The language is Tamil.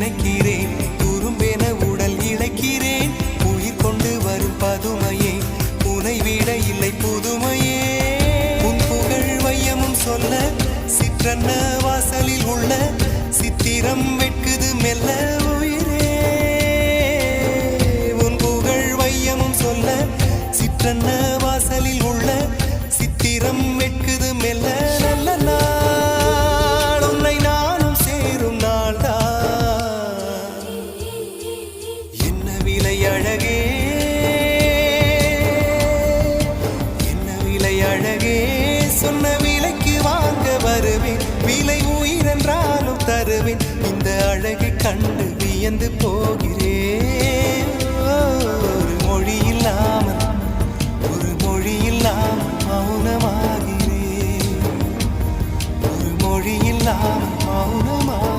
நினைக்கிறேன் துரும்பென உடல் இழைக்கிறேன் உயிர் கொண்டு வரும் பதுமையே உனை விட இல்லை புதுமையே உன் புகழ் வையமும் சொல்ல சிற்றன்ன வாசலில் உள்ள சித்திரம் வெட்குது மெல்ல உயிரே உன் புகழ் வையமும் சொல்ல சிற்றன்ன வாசலில் உள்ள சித்திரம் வெட்குது மெல்ல நல்ல நாள் உன்னை நானும் சேரும் நாள்தான் என்ன விலை அழகே என்ன விலை அழகே சொன்ன விலைக்கு வாங்க வருவேன் விலை உயிரென்றாலும் தருவேன் இந்த அழகை கண்டு வியந்து போகிறேன் ஒரு மொழி இல்லாமல் மௌனமாகிறேன் ஒரு மொழி இல்லாமல் மௌனமாக